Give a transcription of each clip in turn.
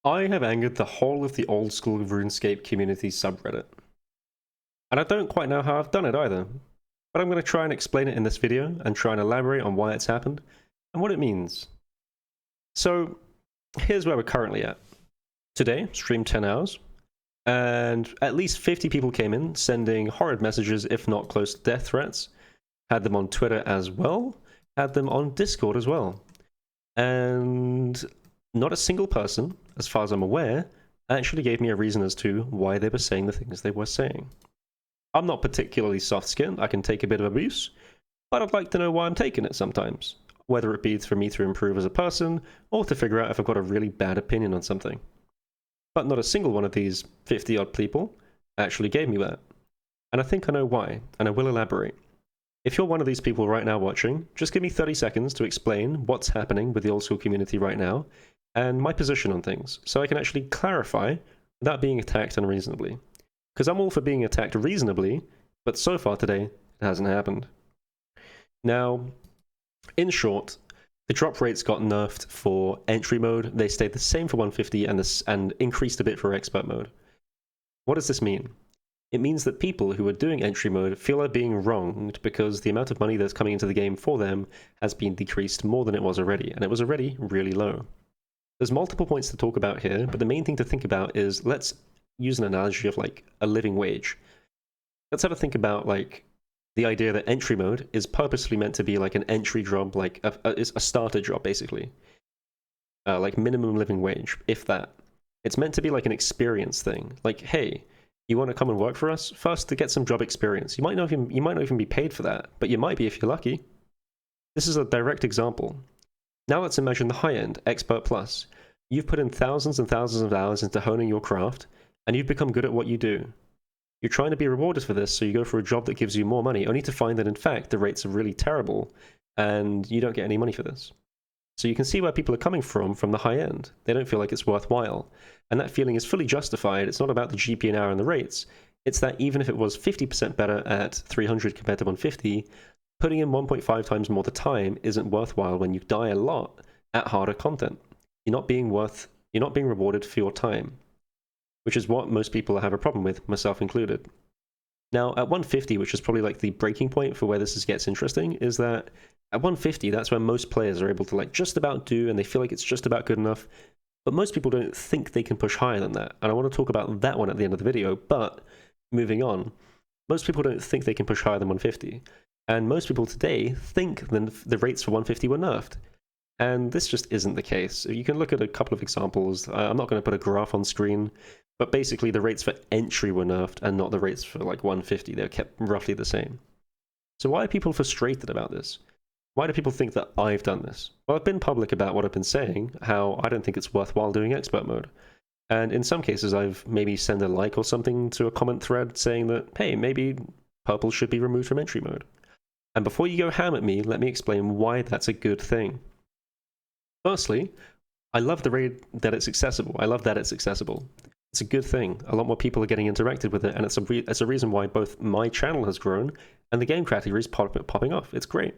I have angered the whole of the old school RuneScape community subreddit. And I don't quite know how I've done it either, but I'm going to try and explain it in this video and try and elaborate on why it's happened and what it means. So, here's where we're currently at. Today, streamed 10 hours, and at least 50 people came in sending horrid messages, if not close to death threats. Had them on Twitter as well, had them on Discord as well. And not a single person, as far as I'm aware, actually gave me a reason as to why they were saying the things they were saying. I'm not particularly soft-skinned, I can take a bit of abuse, but I'd like to know why I'm taking it sometimes, whether it be for me to improve as a person, or to figure out if I've got a really bad opinion on something. But not a single one of these 50-odd people actually gave me that. And I think I know why, and I will elaborate. If you're one of these people right now watching, just give me 30 seconds to explain what's happening with the old school community right now, and my position on things, so I can actually clarify without being attacked unreasonably. Because I'm all for being attacked reasonably, but so far today, it hasn't happened. Now, in short, the drop rates got nerfed for entry mode, they stayed the same for 150 and increased a bit for expert mode. What does this mean? It means that people who are doing entry mode feel they're being wronged because the amount of money that's coming into the game for them has been decreased more than it was already, and it was already really low. There's multiple points to talk about here, but the main thing to think about is, let's use an analogy of like a living wage. Let's have a think about like the idea that entry mode is purposely meant to be like an entry job, like a starter job basically. Like minimum living wage, if that. It's meant to be like an experience thing. Like, hey, you want to come and work for us? First, to get some job experience. You might not even be paid for that, but you might be if you're lucky. This is a direct example. Now let's imagine the high end, Expert Plus. You've put in thousands and thousands of hours into honing your craft, and you've become good at what you do. You're trying to be rewarded for this, so you go for a job that gives you more money, only to find that in fact the rates are really terrible, and you don't get any money for this. So you can see where people are coming from the high end. They don't feel like it's worthwhile. And that feeling is fully justified. It's not about the GP an hour and the rates. It's that even if it was 50% better at 300 compared to 150, putting in 1.5 times more the time isn't worthwhile when you die a lot at harder content. You're not being rewarded for your time, which is what most people have a problem with, myself included. Now, at 150, which is probably like the breaking point for where this gets interesting, is that at 150, that's where most players are able to like just about do, and they feel like it's just about good enough. But most people don't think they can push higher than that. And I want to talk about that one at the end of the video, but moving on, most people don't think they can push higher than 150. And most people today think the rates for 150 were nerfed. And this just isn't the case. You can look at a couple of examples. I'm not going to put a graph on screen, but basically the rates for entry were nerfed and not the rates for like 150. They're kept roughly the same. So why are people frustrated about this? Why do people think that I've done this? Well, I've been public about what I've been saying, how I don't think it's worthwhile doing expert mode. And in some cases, I've maybe sent a like or something to a comment thread saying that, hey, maybe purple should be removed from entry mode. And before you go ham at me, let me explain why that's a good thing. Firstly, I love the raid that it's accessible. I love that it's accessible. It's a good thing. A lot more people are getting interacted with it, and it's a reason why both my channel has grown and the game category is popping off. It's great.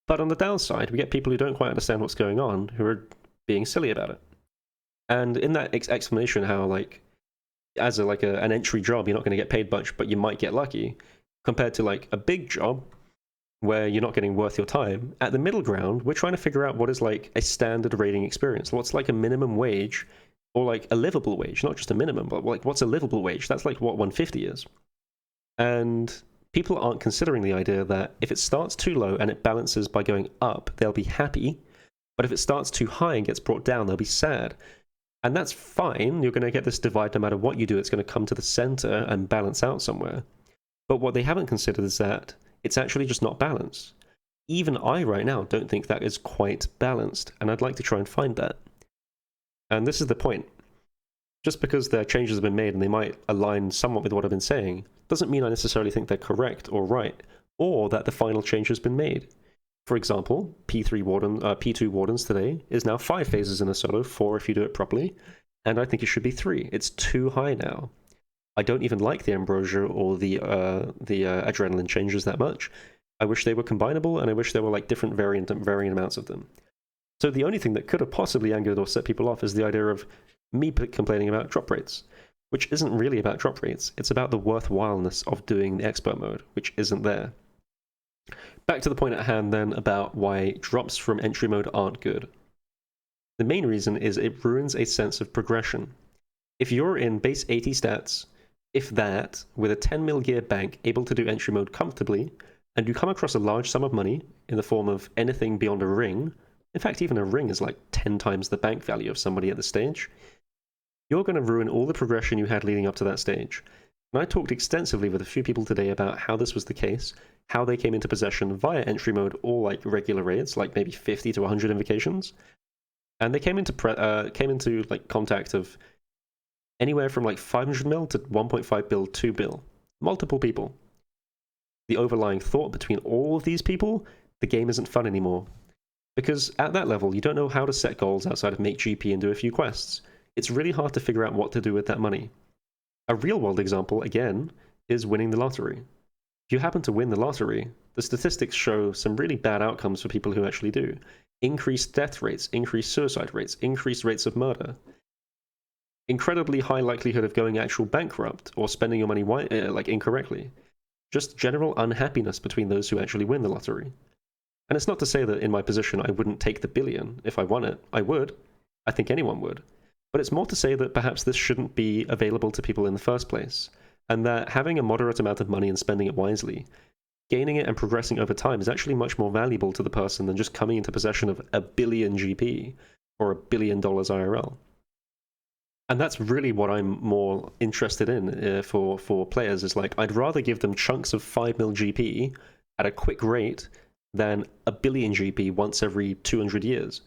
But on the downside, we get people who don't quite understand what's going on, who are being silly about it. And in that explanation, how like as an entry job, you're not going to get paid much, but you might get lucky, compared to like a big job where you're not getting worth your time. At the middle ground, we're trying to figure out what is like a standard raiding experience. What's like a minimum wage, or like a livable wage, not just a minimum, but like what's a livable wage? That's like what 150 is. And people aren't considering the idea that if it starts too low and it balances by going up, they'll be happy. But if it starts too high and gets brought down, they'll be sad. And that's fine. You're going to get this divide no matter what you do. It's going to come to the center and balance out somewhere. But what they haven't considered is that it's actually just not balanced. Even I right now don't think that is quite balanced, and I'd like to try and find that. And this is the point. Just because their changes have been made and they might align somewhat with what I've been saying, doesn't mean I necessarily think they're correct or right, or that the final change has been made. For example, P2 Wardens today is now 5 phases in a solo, 4 if you do it properly, and I think it should be 3. It's too high now. I don't even like the Ambrosia or the Adrenaline changes that much. I wish they were combinable, and I wish there were like different varying amounts of them. So the only thing that could have possibly angered or set people off is the idea of, me complaining about drop rates, which isn't really about drop rates. It's about the worthwhileness of doing the expert mode, which isn't there. Back to the point at hand then about why drops from entry mode aren't good. The main reason is it ruins a sense of progression. If you're in base 80 stats, if that, with a 10 mil gear bank able to do entry mode comfortably, and you come across a large sum of money in the form of anything beyond a ring, in fact even a ring is like 10 times the bank value of somebody at the stage, you're going to ruin all the progression you had leading up to that stage. And I talked extensively with a few people today about how this was the case, how they came into possession via entry mode or like regular raids, like maybe 50 to 100 invocations, and they came into like contact of anywhere from like 500 mil to 1.5 bill, 2 bill, multiple people. The overlying thought between all of these people, the game isn't fun anymore. Because at that level, you don't know how to set goals outside of make GP and do a few quests. It's really hard to figure out what to do with that money. A real-world example, again, is winning the lottery. If you happen to win the lottery, the statistics show some really bad outcomes for people who actually do. Increased death rates, increased suicide rates, increased rates of murder. Incredibly high likelihood of going actual bankrupt or spending your money incorrectly. Just general unhappiness between those who actually win the lottery. And it's not to say that in my position I wouldn't take the billion if I won it. I would. I think anyone would. But it's more to say that perhaps this shouldn't be available to people in the first place, and that having a moderate amount of money and spending it wisely, gaining it and progressing over time is actually much more valuable to the person than just coming into possession of a billion GP or $1 billion IRL. And that's really what I'm more interested in for players, is like, I'd rather give them chunks of 5 mil GP at a quick rate than a billion GP once every 200 years.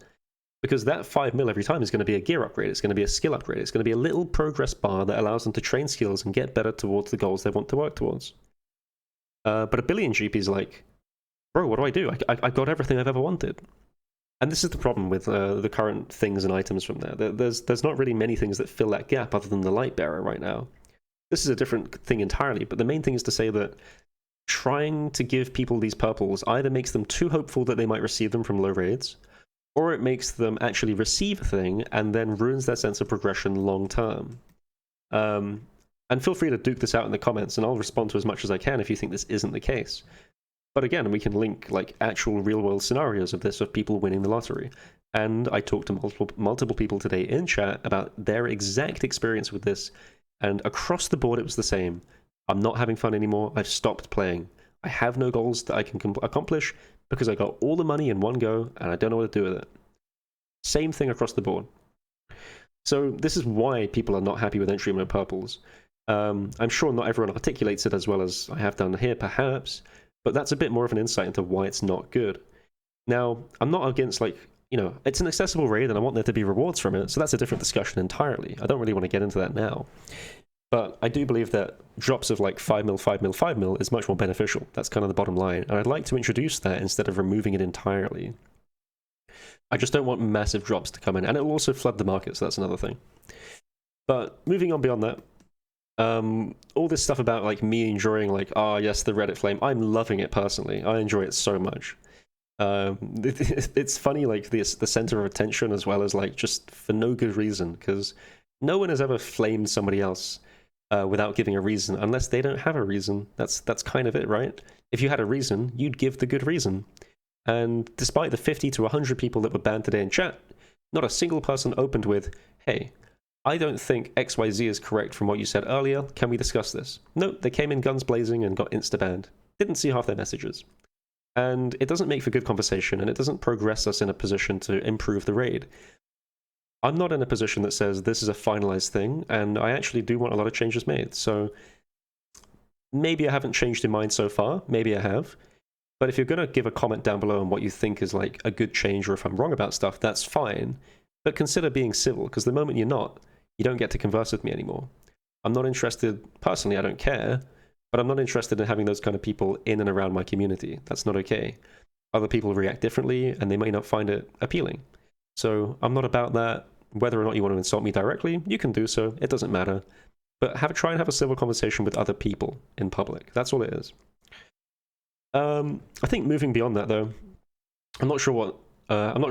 Because that 5 mil every time is going to be a gear upgrade, it's going to be a skill upgrade, it's going to be a little progress bar that allows them to train skills and get better towards the goals they want to work towards. But a billion GP is like, bro, what do? I got everything I've ever wanted. And this is the problem with the current things and items from there. There's not really many things that fill that gap other than the Light Bearer right now. This is a different thing entirely, but the main thing is to say that trying to give people these purples either makes them too hopeful that they might receive them from low raids, or it makes them actually receive a thing and then ruins their sense of progression long term. And feel free to duke this out in the comments, and I'll respond to as much as I can if you think this isn't the case. But again, we can link like actual real-world scenarios of this, of people winning the lottery. And I talked to multiple people today in chat about their exact experience with this, and across the board it was the same. I'm not having fun anymore. I've stopped playing. I have no goals that I can accomplish because I got all the money in one go and I don't know what to do with it. Same thing across the board. So this is why people are not happy with entry mode purples. I'm sure not everyone articulates it as well as I have done here, perhaps, but that's a bit more of an insight into why it's not good. Now, I'm not against, like, you know, it's an accessible raid and I want there to be rewards from it, so that's a different discussion entirely. I don't really want to get into that now. But I do believe that drops of like 5 mil, 5 mil, 5 mil is much more beneficial. That's kind of the bottom line. And I'd like to introduce that instead of removing it entirely. I just don't want massive drops to come in. And it will also flood the market, so that's another thing. But moving on beyond that, all this stuff about like me enjoying like, yes, the Reddit flame, I'm loving it personally. I enjoy it so much. It's funny, like the center of attention, as well as like just for no good reason, because no one has ever flamed somebody else without giving a reason, unless they don't have a reason. That's kind of it, right? If you had a reason, you'd give the good reason. And despite the 50 to 100 people that were banned today in chat, not a single person opened with, hey, I don't think XYZ is correct from what you said earlier. Can we discuss this? Nope, they came in guns blazing and got insta-banned. Didn't see half their messages. And it doesn't make for good conversation, and it doesn't progress us in a position to improve the raid. I'm not in a position that says this is a finalized thing, and I actually do want a lot of changes made. So maybe I haven't changed in mind so far, maybe I have. But if you're going to give a comment down below on what you think is like a good change, or if I'm wrong about stuff, that's fine. But consider being civil, because the moment you're not, you don't get to converse with me anymore. I'm not interested, personally, I don't care, but I'm not interested in having those kind of people in and around my community. That's not okay. Other people react differently, and they may not find it appealing. So I'm not about that. Whether or not you want to insult me directly, you can do so. It doesn't matter. But try and have a civil conversation with other people in public. That's all it is. I think moving beyond that, though, I'm not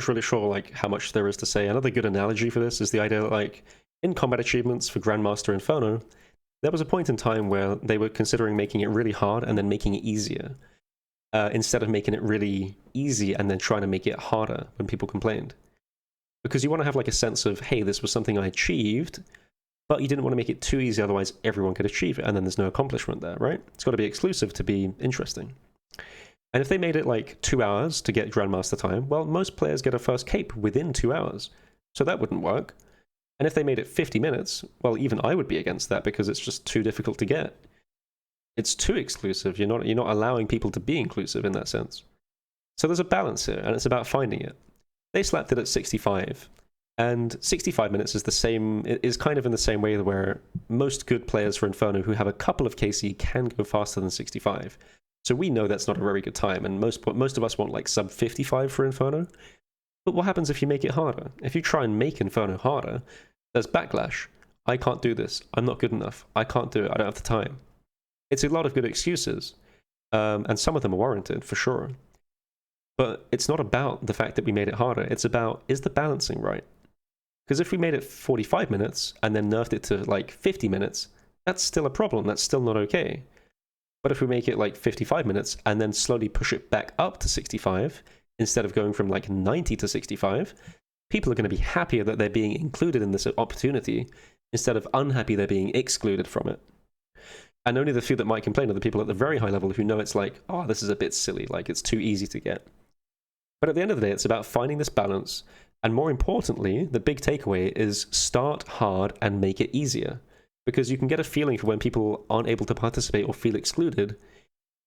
really sure like how much there is to say. Another good analogy for this is the idea that like In combat achievements for Grandmaster Inferno, there was a point in time where they were considering making it really hard and then making it easier, instead of making it really easy and then trying to make it harder when people complained. Because you want to have like a sense of, hey, this was something I achieved, but you didn't want to make it too easy, otherwise everyone could achieve it, and then there's no accomplishment there, right? It's got to be exclusive to be interesting. And if they made it like 2 hours to get Grandmaster time, well, most players get a first cape within 2 hours, so that wouldn't work. And if they made it 50 minutes, well, even I would be against that because it's just too difficult to get. It's too exclusive. You're not allowing people to be inclusive in that sense. So there's a balance here, and it's about finding it. They slapped it at 65, and 65 minutes is the same. It is kind of in the same way where most good players for Inferno who have a couple of KC can go faster than 65. So we know that's not a very good time, and most of us want like sub 55 for Inferno. But what happens if you make it harder? If you try and make Inferno harder, there's backlash. I can't do this. I'm not good enough. I can't do it. I don't have the time. It's a lot of good excuses, and some of them are warranted, for sure. But it's not about the fact that we made it harder. It's about, is the balancing right? Because if we made it 45 minutes and then nerfed it to like 50 minutes, that's still a problem. That's still not okay. But if we make it like 55 minutes and then slowly push it back up to 65, instead of going from like 90 to 65, people are going to be happier that they're being included in this opportunity, instead of unhappy they're being excluded from it. And only the few that might complain are the people at the very high level who know it's like, oh, this is a bit silly, like it's too easy to get. But at the end of the day, it's about finding this balance. And more importantly, the big takeaway is start hard and make it easier. Because you can get a feeling for when people aren't able to participate or feel excluded,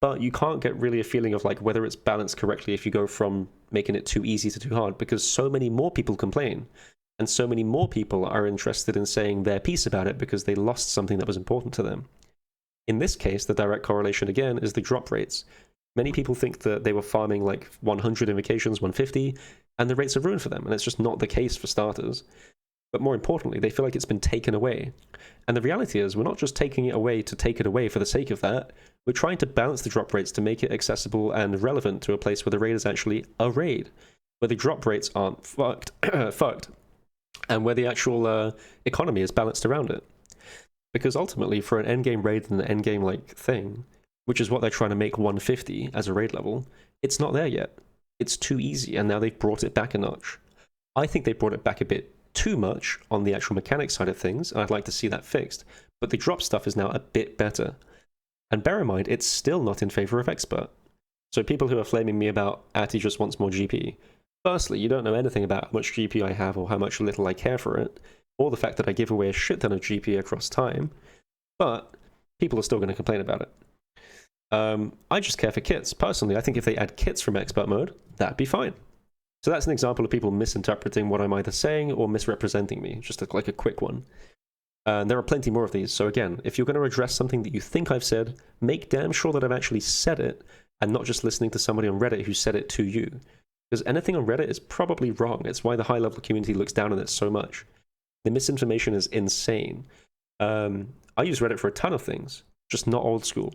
but you can't get really a feeling of like whether it's balanced correctly if you go from making it too easy to too hard, because so many more people complain. And so many more people are interested in saying their piece about it because they lost something that was important to them. In this case, the direct correlation again is the drop rates. Many people think that they were farming like 100 invocations, 150, and the rates are ruined for them, and it's just not the case for starters. But more importantly, they feel like it's been taken away. And the reality is, we're not just taking it away to take it away for the sake of that. We're trying to balance the drop rates to make it accessible and relevant to a place where the raid is actually a raid, where the drop rates aren't fucked, and where the actual economy is balanced around it. Because ultimately, for an endgame raid and an endgame like thing, which is what they're trying to make 150 as a raid level, it's not there yet. It's too easy, and now they've brought it back a notch. I think they brought it back a bit too much on the actual mechanics side of things, and I'd like to see that fixed. But the drop stuff is now a bit better. And bear in mind, it's still not in favor of expert. So people who are flaming me about Ati just wants more GP, firstly, you don't know anything about how much GP I have or how much little I care for it, or the fact that I give away a shit ton of GP across time, but people are still going to complain about it. I just care for kits. Personally, I think if they add kits from expert mode, that'd be fine. So that's an example of people misinterpreting what I'm either saying or misrepresenting me, just like a quick one. And there are plenty more of these. So again, if you're going to address something that you think I've said, make damn sure that I've actually said it and not just listening to somebody on Reddit who said it to you. Because anything on Reddit is probably wrong. It's why the high-level community looks down on it so much. The misinformation is insane. I use Reddit for a ton of things, just not old school.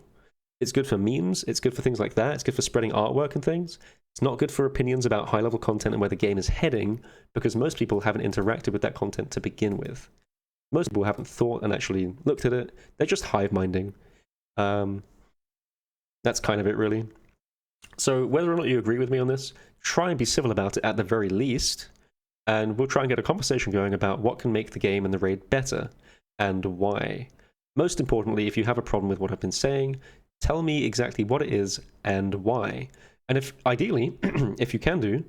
It's good for memes, it's good for things like that, it's good for spreading artwork and things. It's not good for opinions about high-level content and where the game is heading, because most people haven't interacted with that content to begin with. Most people haven't thought and actually looked at it. They're just hive-minding. That's kind of it, really. So whether or not you agree with me on this, try and be civil about it at the very least, and we'll try and get a conversation going about what can make the game and the raid better, and why. Most importantly, if you have a problem with what I've been saying, tell me exactly what it is and why. And if, ideally, if you can do,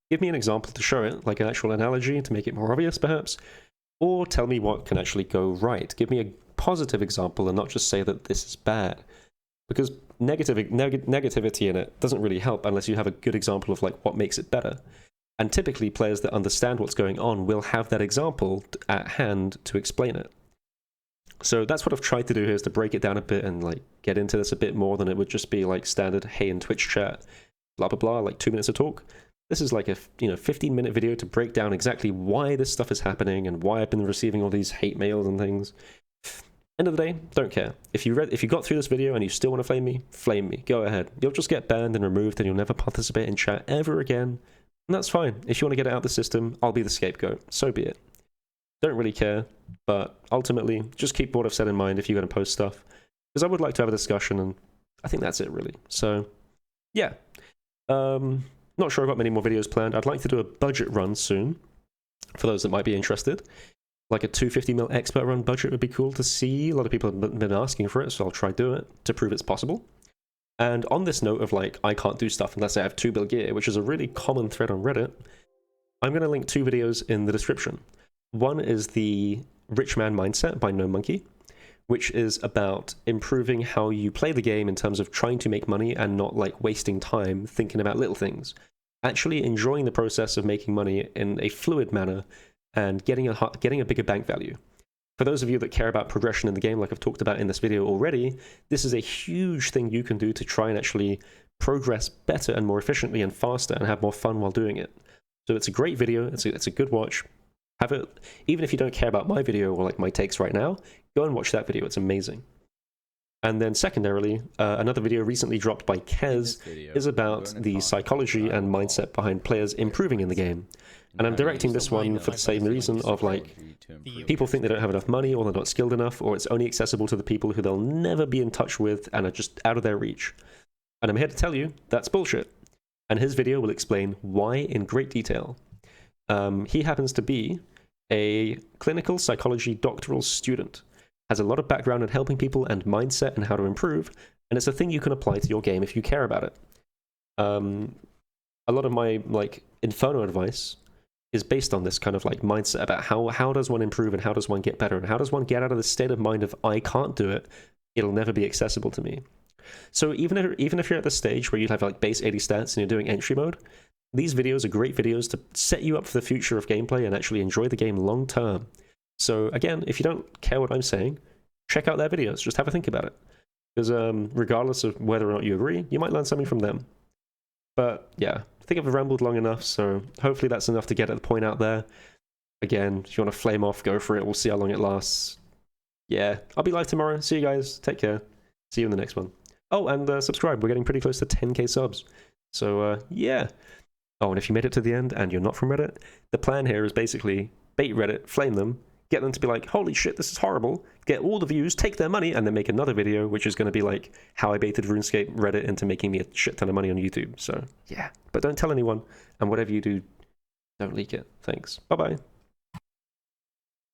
give me an example to show it, like an actual analogy to make it more obvious, perhaps, or tell me what can actually go right. Give me a positive example and not just say that this is bad. Because negativity in it doesn't really help unless you have a good example of like what makes it better. And typically, players that understand what's going on will have that example at hand to explain it. So that's what I've tried to do here, is to break it down a bit and like get into this a bit more than it would just be like standard, hey, in Twitch chat, blah, blah, blah, like 2 minutes of talk. This is like a 15-minute video to break down exactly why this stuff is happening and why I've been receiving all these hate mails and things. End of the day, don't care. If you got through this video and you still want to flame me, go ahead. You'll just get banned and removed and you'll never participate in chat ever again. And that's fine. If you want to get it out of the system, I'll be the scapegoat. So be it. Don't really care. But ultimately, just keep what I've said in mind if you're going to post stuff, because I would like to have a discussion, and I think that's it really. So yeah, not sure I've got many more videos planned. I'd like to do a budget run soon for those that might be interested. Like a 250 mil expert run budget would be cool to see. A lot of people have been asking for it, so I'll try do it to prove it's possible. And on this note of like, I can't do stuff unless I have 2 bill gear, which is a really common thread on Reddit, I'm going to link 2 videos in the description. One is the Rich Man Mindset by No Monkey, which is about improving how you play the game in terms of trying to make money and not like wasting time thinking about little things. Actually enjoying the process of making money in a fluid manner and getting a bigger bank value. For those of you that care about progression in the game, like I've talked about in this video already, this is a huge thing you can do to try and actually progress better and more efficiently and faster and have more fun while doing it. So it's a great video, it's a good watch. Have it, even if you don't care about my video or like my takes right now, go and watch that video, it's amazing. And then secondarily, another video recently dropped by Kez is about the psychology and mindset behind players improving in the game. And I'm directing this one for the same reason of like, people think they don't have enough money or they're not skilled enough or it's only accessible to the people who they'll never be in touch with and are just out of their reach. And I'm here to tell you, that's bullshit. And his video will explain why in great detail. He happens to be a clinical psychology doctoral student, has a lot of background in helping people and mindset and how to improve, and it's a thing you can apply to your game if you care about it. A lot of my like Inferno advice is based on this kind of like mindset about how does one improve and how does one get better and how does one get out of the state of mind of I can't do it, it'll never be accessible to me. So even if you're at the stage where you have like base 80 stats and you're doing entry mode, these videos are great videos to set you up for the future of gameplay and actually enjoy the game long term. So again, if you don't care what I'm saying, check out their videos, just have a think about it. Because regardless of whether or not you agree, you might learn something from them. But yeah, I think I've rambled long enough, so hopefully that's enough to get at the point out there. Again, if you want to flame off, go for it, we'll see how long it lasts. Yeah, I'll be live tomorrow, see you guys, take care, see you in the next one. Oh, and subscribe, we're getting pretty close to 10k subs. So yeah. Oh, and if you made it to the end and you're not from Reddit, the plan here is basically bait Reddit, flame them, get them to be like, holy shit, this is horrible, get all the views, take their money, and then make another video, which is going to be like how I baited RuneScape Reddit into making me a shit ton of money on YouTube. So yeah, but don't tell anyone, and whatever you do, don't leak it. Thanks. Bye-bye.